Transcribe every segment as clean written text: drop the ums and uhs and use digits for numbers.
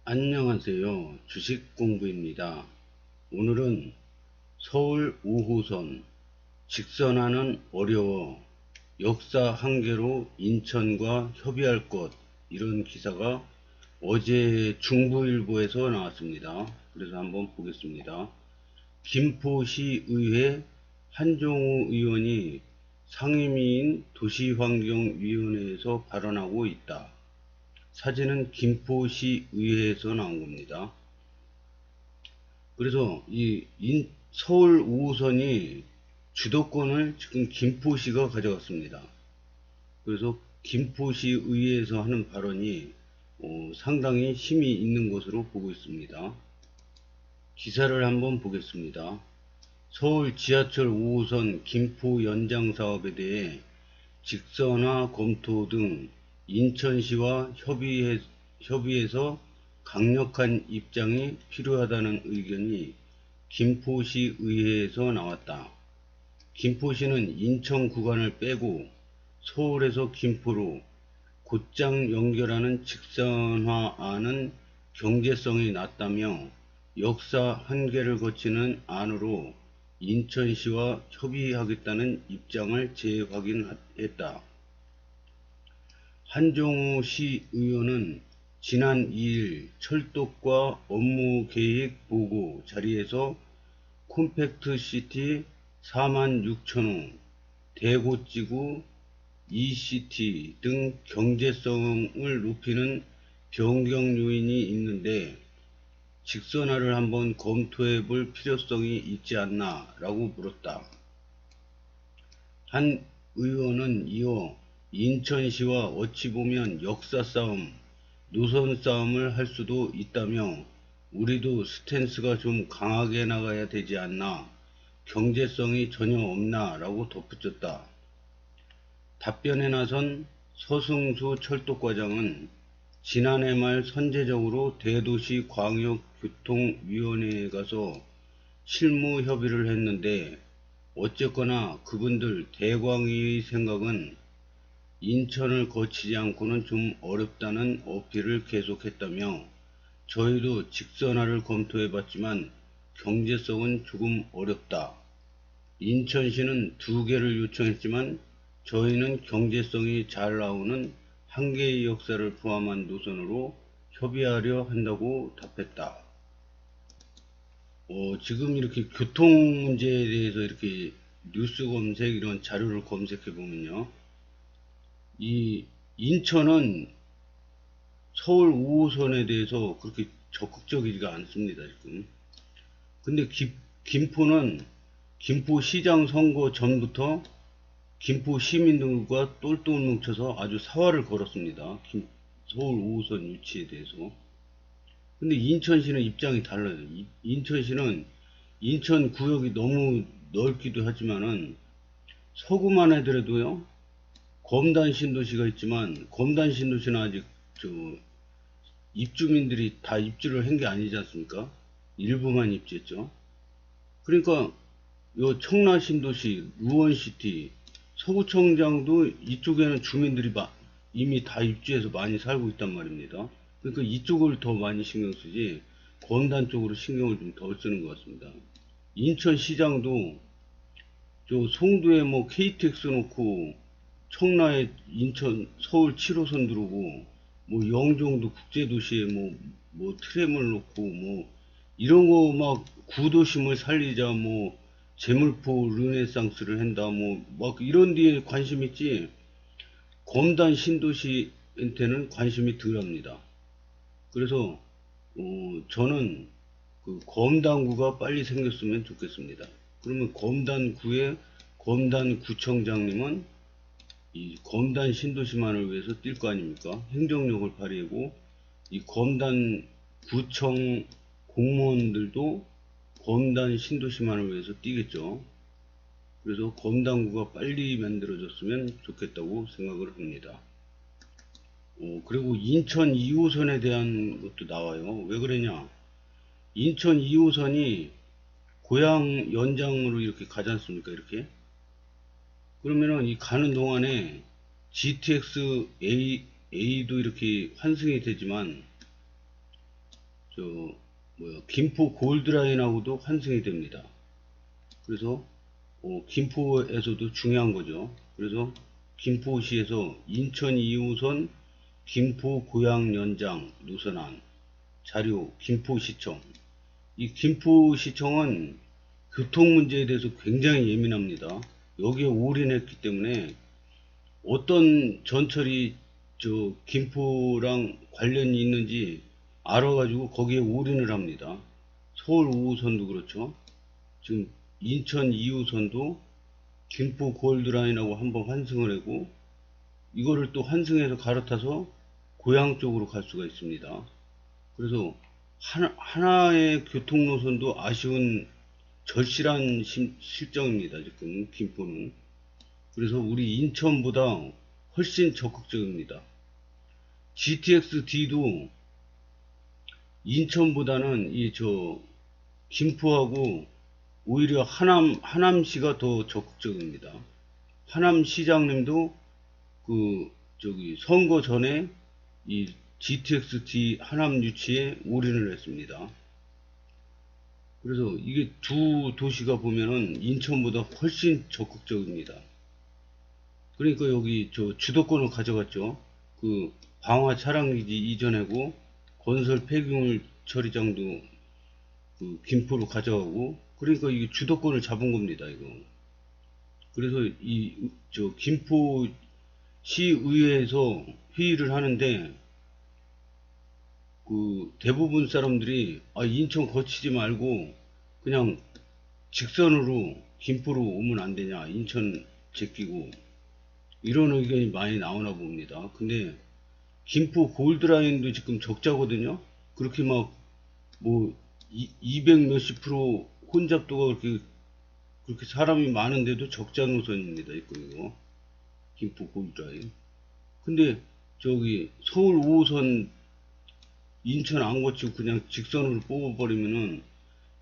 안녕하세요. 주식공부입니다. 오늘은 서울 5호선 직선하는 어려워 역사 한계로 인천과 협의할 것, 이런 기사가 어제 중부일보에서 나왔습니다. 그래서 한번 보겠습니다. 김포시의회 한종우 의원이 상임위인 도시환경위원회에서 발언하고 있다. 사진은 김포시의회에서 나온 겁니다. 그래서 서울 5호선이 주도권을 지금 김포시가 가져갔습니다. 그래서 김포시의회에서 하는 발언이 상당히 힘이 있는 것으로 보고 있습니다. 기사를 한번 보겠습니다. 서울 지하철 5호선 김포 연장 사업에 대해 직선화 검토 등 인천시와 협의해서 강력한 입장이 필요하다는 의견이 김포시 의회에서 나왔다. 김포시는 인천 구간을 빼고 서울에서 김포로 곧장 연결하는 직선화안은 경제성이 낮다며 역사 한계를 거치는 안으로 인천시와 협의하겠다는 입장을 재확인했다. 한종우 시의원은 지난 2일 철도과 업무계획 보고 자리에서 콤팩트시티 46,000호, 대고지구 ECT 등 경제성을 높이는 변경 요인이 있는데 직선화를 한번 검토해 볼 필요성이 있지 않나 라고 물었다. 한 의원은 이어 인천시와 어찌 보면 역사 싸움, 노선 싸움을 할 수도 있다며 우리도 스탠스가 좀 강하게 나가야 되지 않나, 경제성이 전혀 없나 라고 덧붙였다. 답변에 나선 서승수 철도과장은 지난해 말 선제적으로 대도시 광역교통위원회에 가서 실무 협의를 했는데 어쨌거나 그분들 대광위의 생각은 인천을 거치지 않고는 좀 어렵다는 어필을 계속했다며 저희도 직선화를 검토해 봤지만 경제성은 조금 어렵다. 인천시는 2개를 요청했지만 저희는 경제성이 잘 나오는 한 개의 역사를 포함한 노선으로 협의하려 한다고 답했다. 지금 이렇게 교통 문제에 대해서 이렇게 뉴스 검색 이런 자료를 검색해 보면요. 이 인천은 서울 5호선에 대해서 그렇게 적극적이지가 않습니다, 지금. 근데 김포는 김포시장 선거 전부터 김포 시민들과 똘똘 뭉쳐서 아주 사활을 걸었습니다. 서울 5호선 유치에 대해서. 근데 인천시는 입장이 달라요. 인천시는 인천 구역이 너무 넓기도 하지만은 서구만 해더라도요, 검단 신도시가 있지만 검단 신도시는 아직 입주민들이 다 입주를 한 게 아니지 않습니까? 일부만 입주했죠. 그러니까 요 청라 신도시, 루원시티, 서구청장도 이쪽에는 주민들이 이미 다 입주해서 많이 살고 있단 말입니다. 그러니까 이쪽을 더 많이 신경 쓰지 검단 쪽으로 신경을 좀 덜 쓰는 것 같습니다. 인천시장도 저 송도에 뭐 KTX 놓고 청라에 인천 서울 7호선 들어오고 뭐 영종도 국제도시에 뭐 트램을 놓고 뭐 이런 거 막 구도심을 살리자 뭐 제물포 르네상스를 한다 뭐 막 이런 데에 관심 있지 검단 신도시한테는 관심이 덜합니다. 그래서 저는 그 검단구가 빨리 생겼으면 좋겠습니다. 그러면 검단구의 검단구청장님은 이 검단 신도시만을 위해서 뛸 거 아닙니까? 행정력을 발휘하고 이 검단 구청 공무원들도 검단 신도시만을 위해서 뛰겠죠. 그래서 검단구가 빨리 만들어졌으면 좋겠다고 생각을 합니다. 그리고 인천 2호선에 대한 것도 나와요. 왜 그러냐? 인천 2호선이 고양 연장으로 이렇게 가지 않습니까? 이렇게. 그러면은 이 가는 동안에 GTX A도 이렇게 환승이 되지만 김포 골드라인하고도 환승이 됩니다. 그래서 김포에서도 중요한 거죠. 그래서 김포시에서 인천 2호선 김포 고양 연장 노선안 자료 김포시청. 이 김포시청은 교통 문제에 대해서 굉장히 예민합니다. 여기에 올인했기 때문에 어떤 전철이 김포랑 관련이 있는지 알아가지고 거기에 올인을 합니다. 서울 5호선도 그렇죠. 지금 인천 2호선도 김포 골드라인하고 한번 환승을 하고 이거를 또 환승해서 갈아타서 고양 쪽으로 갈 수가 있습니다. 그래서 하나의 교통노선도 아쉬운 절실한 실정입니다. 지금 김포는. 그래서 우리 인천보다 훨씬 적극적입니다. GTX-D도 인천보다는 김포하고 오히려 하남시가 더 적극적입니다. 하남시장님도 선거 전에 이 GTX-D 하남 유치에 올인을 했습니다. 그래서 이게 두 도시가 보면은 인천보다 훨씬 적극적입니다. 그러니까 여기 주도권을 가져갔죠. 방화 차량기지 이전하고 건설 폐기물 처리장도 김포로 가져가고, 그러니까 이게 주도권을 잡은 겁니다, 이거. 그래서 김포 시의회에서 회의를 하는데, 대부분 사람들이, 인천 거치지 말고, 그냥 직선으로 김포로 오면 안 되냐, 인천 제끼고, 이런 의견이 많이 나오나 봅니다. 근데, 김포 골드라인도 지금 적자거든요? 그렇게 200 몇십 프로 혼잡도가 그렇게 사람이 많은데도 적자 노선입니다. 이거. 김포 골드라인. 근데, 서울 5호선 인천 안 거치고 그냥 직선으로 뽑아버리면은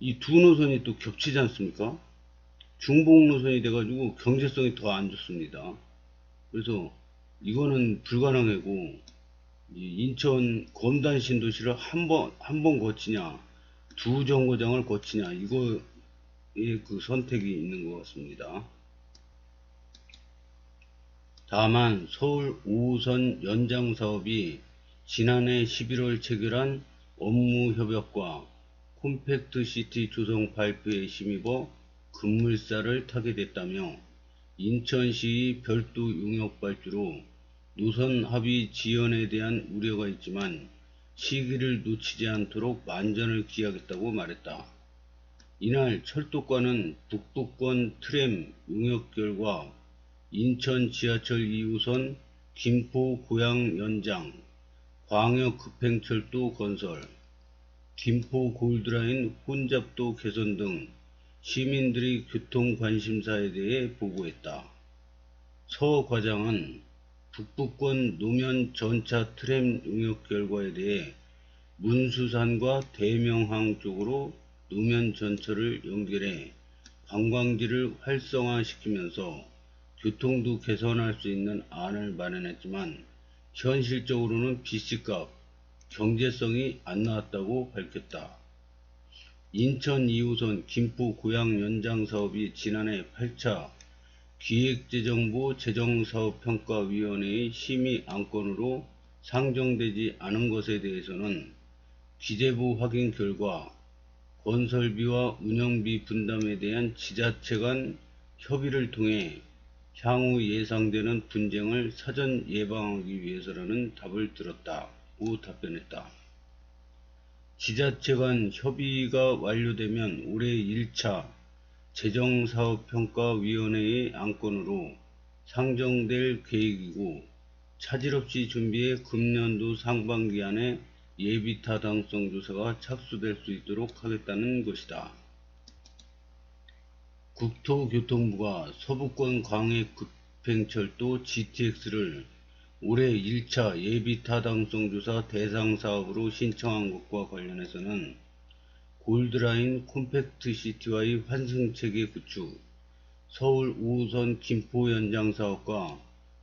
이 두 노선이 또 겹치지 않습니까? 중복 노선이 돼가지고 경제성이 더 안 좋습니다. 그래서 이거는 불가능하고, 인천 검단 신도시를 한 번 거치냐, 두 정거장을 거치냐, 이거에 선택이 있는 것 같습니다. 다만 서울 5호선 연장 사업이 지난해 11월 체결한 업무협약과 콤팩트시티 조성 발표에 힘입어 급물살을 타게 됐다며 인천시 별도 용역 발주로 노선 합의 지연에 대한 우려가 있지만 시기를 놓치지 않도록 만전을 기하겠다고 말했다. 이날 철도과는 북부권 트램 용역 결과 인천 지하철 2호선 김포 고양 연장, 광역 급행철도 건설, 김포 골드라인 혼잡도 개선 등 시민들의 교통 관심사에 대해 보고했다. 서 과장은 북부권 노면 전차 트램 용역 결과에 대해 문수산과 대명항 쪽으로 노면 전철을 연결해 관광지를 활성화시키면서 교통도 개선할 수 있는 안을 마련했지만 현실적으로는 BC값, 경제성이 안 나왔다고 밝혔다. 인천 2호선 김포 고양 연장 사업이 지난해 8차 기획재정부 재정사업평가위원회의 심의 안건으로 상정되지 않은 것에 대해서는 기재부 확인 결과 건설비와 운영비 분담에 대한 지자체 간 협의를 통해 향후 예상되는 분쟁을 사전 예방하기 위해서라는 답을 들었다고 답변했다. 지자체 간 협의가 완료되면 올해 1차 재정사업평가위원회의 안건으로 상정될 계획이고 차질 없이 준비해 금년도 상반기 안에 예비타당성 조사가 착수될 수 있도록 하겠다는 것이다. 국토교통부가 서부권 광역 급행철도 GTX를 올해 1차 예비타당성 조사 대상 사업으로 신청한 것과 관련해서는 골드라인 콤팩트시티와의 환승체계 구축, 서울 5호선 김포 연장 사업과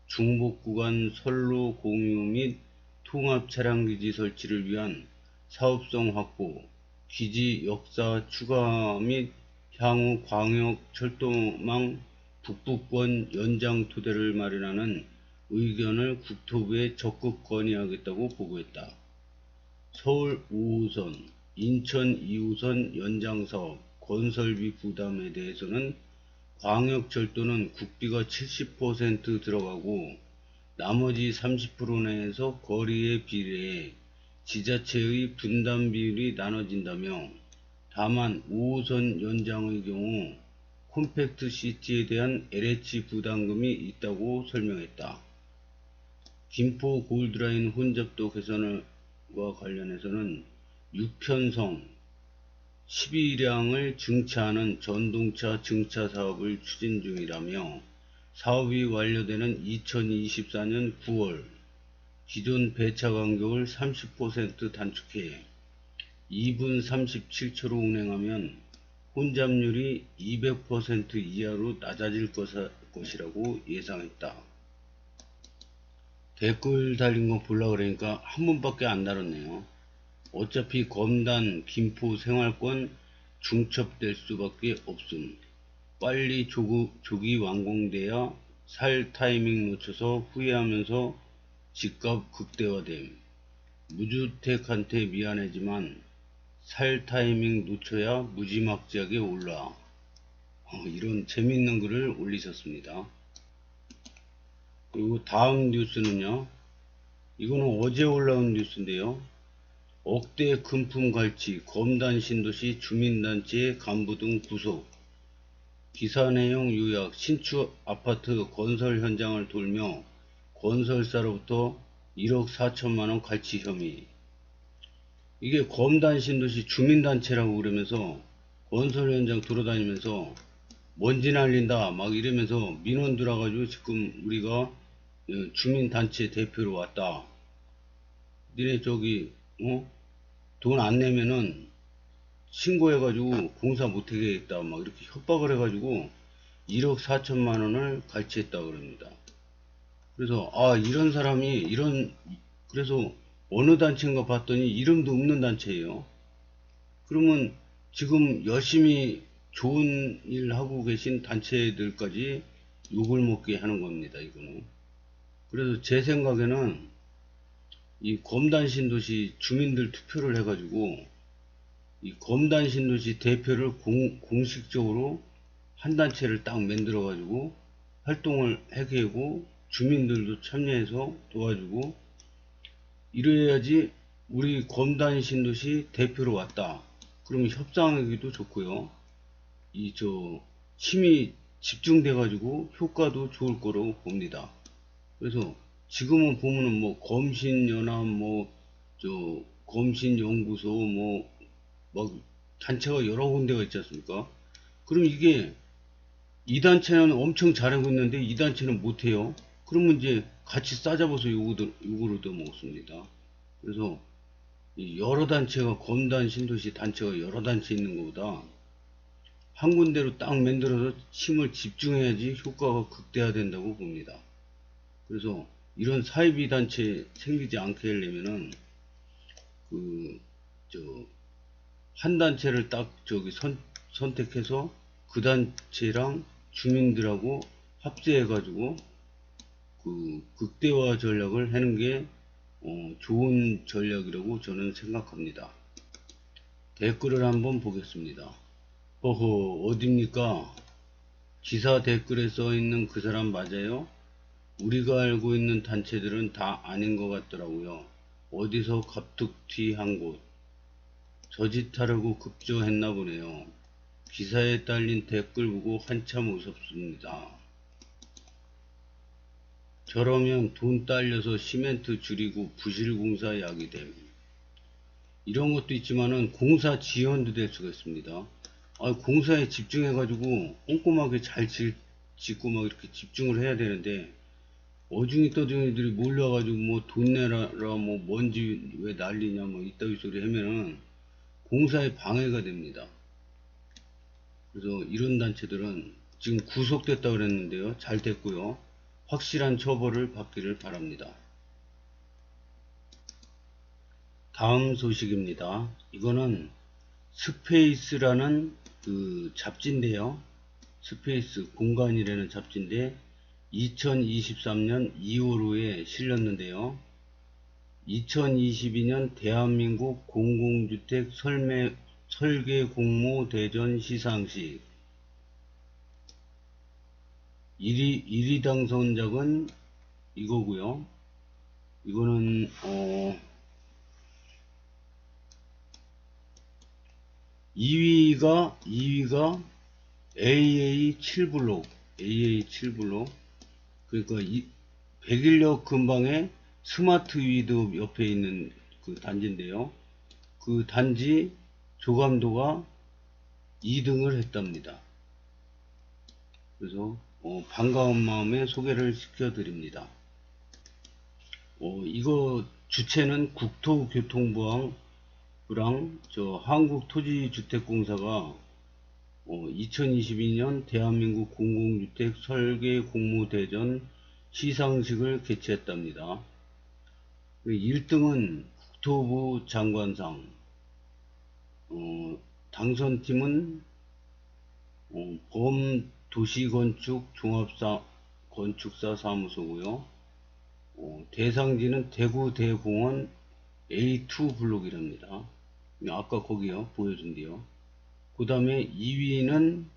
중복구간 선로 공유 및 통합 차량기지 설치를 위한 사업성 확보, 기지 역사 추가 및 향후 광역 철도망 북부권 연장 토대를 마련하는 의견을 국토부에 적극 건의하겠다고 보고했다. 서울 5호선, 인천 2호선 연장사업 건설비 부담에 대해서는 광역철도는 국비가 70% 들어가고 나머지 30% 내에서 거리에 비례해 지자체의 분담 비율이 나눠진다며, 다만 5호선 연장의 경우 콤팩트 시티에 대한 LH 부담금이 있다고 설명했다. 김포 골드라인 혼잡도 개선과 관련해서는 6편성 12량을 증차하는 전동차 증차 사업을 추진 중이라며, 사업이 완료되는 2024년 9월 기존 배차 간격을 30% 단축해 2분 37초로 운행하면 혼잡률이 200% 이하로 낮아질 것이라고 예상했다. 댓글 달린 거 보려고 그러니까 한 번밖에 안 달았네요. 어차피 검단 김포 생활권 중첩될 수밖에 없음. 빨리 조기 완공돼야 살 타이밍 놓쳐서 후회하면서 집값 극대화됨. 무주택한테 미안하지만 살 타이밍 놓쳐야 무지막지하게 올라. 이런 재밌는 글을 올리셨습니다. 그리고 다음 뉴스는요, 이거는 어제 올라온 뉴스인데요. 억대 금품 갈취, 검단 신도시 주민단체 간부 등 구속. 기사 내용 요약: 신축 아파트 건설 현장을 돌며 건설사로부터 1억 4천만원 갈취 혐의. 이게 검단 신도시 주민단체라고 그러면서 건설 현장 돌아다니면서 먼지 날린다 막 이러면서 민원 들어가지고 지금 우리가 주민단체 대표로 왔다. 니네 저기 돈 안 내면은 신고해가지고 공사 못하게 했다 막 이렇게 협박을 해가지고 1억 4천만 원을 갈취했다 그럽니다. 그래서 이런 사람이 그래서 어느 단체인가 봤더니 이름도 없는 단체예요. 그러면 지금 열심히 좋은 일 하고 계신 단체들까지 욕을 먹게 하는 겁니다, 이거는. 그래서 제 생각에는 이 검단 신도시 주민들 투표를 해가지고 이 검단 신도시 대표를 공식적으로 한 단체를 딱 만들어 가지고 활동을 하게 하고 주민들도 참여해서 도와주고 이래야지. 우리 검단 신도시 대표로 왔다 그러면 협상하기도 좋고요. 힘이 집중돼 가지고 효과도 좋을 거라고 봅니다. 그래서 지금은 보면은 뭐 검신연합 검신연구소 막 단체가 여러 군데가 있지 않습니까? 그럼 이게 이 단체는 엄청 잘하고 있는데 이 단체는 못해요. 그러면 이제 같이 싸잡아서 욕을 얻어먹습니다. 그래서 여러 단체가 검단 신도시 단체가 여러 단체 있는 것보다 한 군데로 딱 만들어서 힘을 집중해야지 효과가 극대화된다고 봅니다. 그래서 이런 사이비 단체 생기지 않게 하려면은 한 단체를 딱 선택해서 그 단체랑 주민들하고 합세해가지고 극대화 전략을 하는 게 좋은 전략이라고 저는 생각합니다. 댓글을 한번 보겠습니다. 어딥니까? 기사 댓글에 써있는 그 사람 맞아요? 우리가 알고 있는 단체들은 다 아닌 것 같더라고요. 어디서 갑툭튀 한 곳. 저짓하려고 급조했나 보네요. 기사에 딸린 댓글 보고 한참 웃었습니다. 저러면 돈 딸려서 시멘트 줄이고 부실공사 약이 됨. 이런 것도 있지만은 공사 지연도 될 수가 있습니다. 공사에 집중해가지고 꼼꼼하게 잘 짓고 막 이렇게 집중을 해야 되는데 어중이 떠중이들이 몰려가지고 뭐 돈 내라 뭐 먼지 왜 날리냐 뭐 이따위 소리 하면은 공사에 방해가 됩니다. 그래서 이런 단체들은 지금 구속됐다 그랬는데요. 잘 됐고요. 확실한 처벌을 받기를 바랍니다. 다음 소식입니다. 이거는 스페이스라는 그 잡지인데요. 스페이스 공간이라는 잡지인데 2023년 2월호에 실렸는데요. 2022년 대한민국 공공주택 설계 공모 대전 시상식 1위 당선작은 이거고요. 이거는 2위가 AA7블록 그러니까 101역 근방에 스마트 위드 옆에 있는 그 단지인데요. 그 단지 조감도가 2등을 했답니다. 그래서 반가운 마음에 소개를 시켜드립니다. 이거 주체는 국토교통부랑 한국토지주택공사가 2022년 대한민국 공공주택 설계 공모대전 시상식을 개최했답니다. 1등은 국토부 장관상, 당선팀은 범도시건축 종합건축사 사무소고요. 대상지는 대구 대공원 A2 블록이랍니다. 아까 거기요 보여준대요. 그 다음에 2위는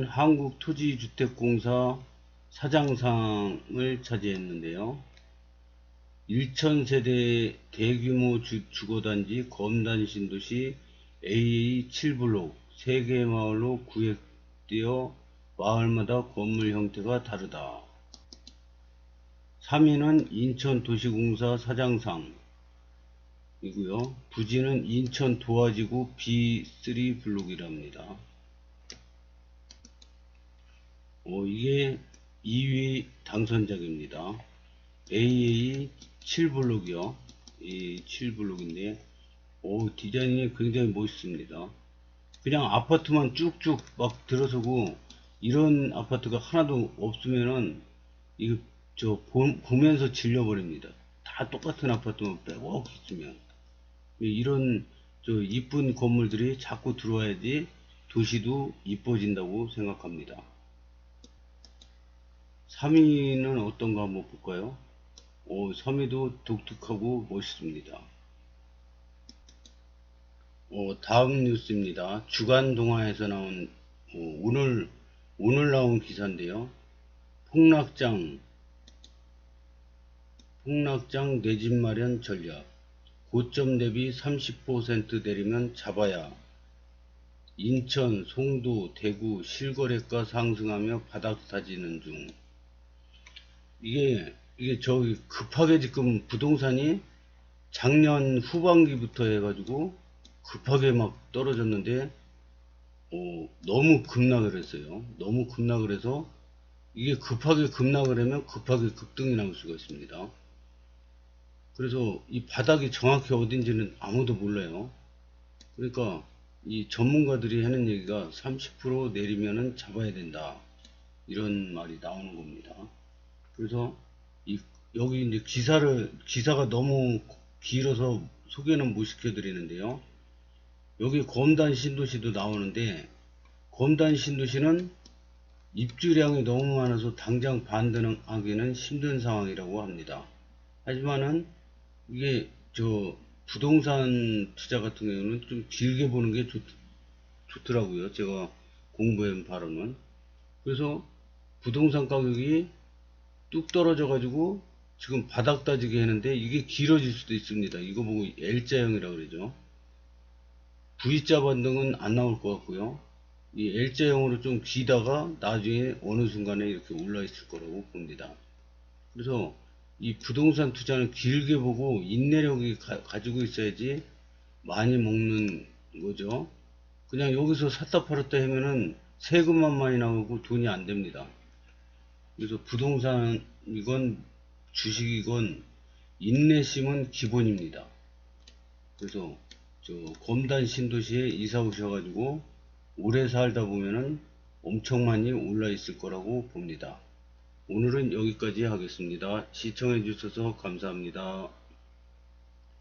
한국토지주택공사 사장상을 차지했는데요. 1000세대 대규모 주거단지 검단 신도시 AA7블록 3개 마을로 구획되어 마을마다 건물 형태가 다르다. 3위는 인천도시공사 사장상 이고요. 부지는 인천 도화지구 B3 블록이랍니다. 이게 2위 당선작입니다. AA7블록이요. 이 7블록인데 디자인이 굉장히 멋있습니다. 그냥 아파트만 쭉쭉 막 들어서고 이런 아파트가 하나도 없으면은 이거 보면서 질려버립니다. 다 똑같은 아파트만 빼고 있으면 이런 이쁜 건물들이 자꾸 들어와야지 도시도 이뻐진다고 생각합니다. 3위는 어떤가 한번 볼까요? 3위도 독특하고 멋있습니다. 다음 뉴스입니다. 주간동아에서 나온 오늘 나온 기사인데요. 폭락장 내 집 마련 전략 고점 대비 30% 내리면 잡아야. 인천, 송도, 대구 실거래가 상승하며 바닥 다지는 중. 이게 저기 급하게 지금 부동산이 작년 후반기부터 해가지고 급하게 막 떨어졌는데 너무 급락을 했어요. 너무 급락을 해서 이게 급하게 급락을 하면 급하게 급등이 나올 수가 있습니다. 그래서 이 바닥이 정확히 어딘지는 아무도 몰라요. 그러니까 이 전문가들이 하는 얘기가 30% 내리면은 잡아야 된다, 이런 말이 나오는 겁니다. 그래서 여기 이제 기사가 너무 길어서 소개는 못 시켜드리는데요. 여기 검단 신도시도 나오는데, 검단 신도시는 입주량이 너무 많아서 당장 반등하기는 힘든 상황이라고 합니다. 하지만은 이게 부동산 투자 같은 경우는 좀 길게 보는 게 좋더라고요. 제가 공부한 바로는. 그래서 부동산 가격이 뚝 떨어져 가지고 지금 바닥 다지게 했는데 이게 길어질 수도 있습니다. 이거 보고 L자형이라고 그러죠. V자 반등은 안 나올 것 같고요. 이 L자형으로 좀 기다가 나중에 어느 순간에 이렇게 올라 있을 거라고 봅니다. 그래서 이 부동산 투자는 길게 보고 인내력이 가지고 있어야지 많이 먹는 거죠. 그냥 여기서 샀다 팔았다 하면은 세금만 많이 나오고 돈이 안 됩니다. 그래서 부동산이건 주식이건 인내심은 기본입니다. 그래서 검단 신도시에 이사 오셔가지고 오래 살다 보면은 엄청 많이 올라 있을 거라고 봅니다. 오늘은 여기까지 하겠습니다. 시청해 주셔서 감사합니다.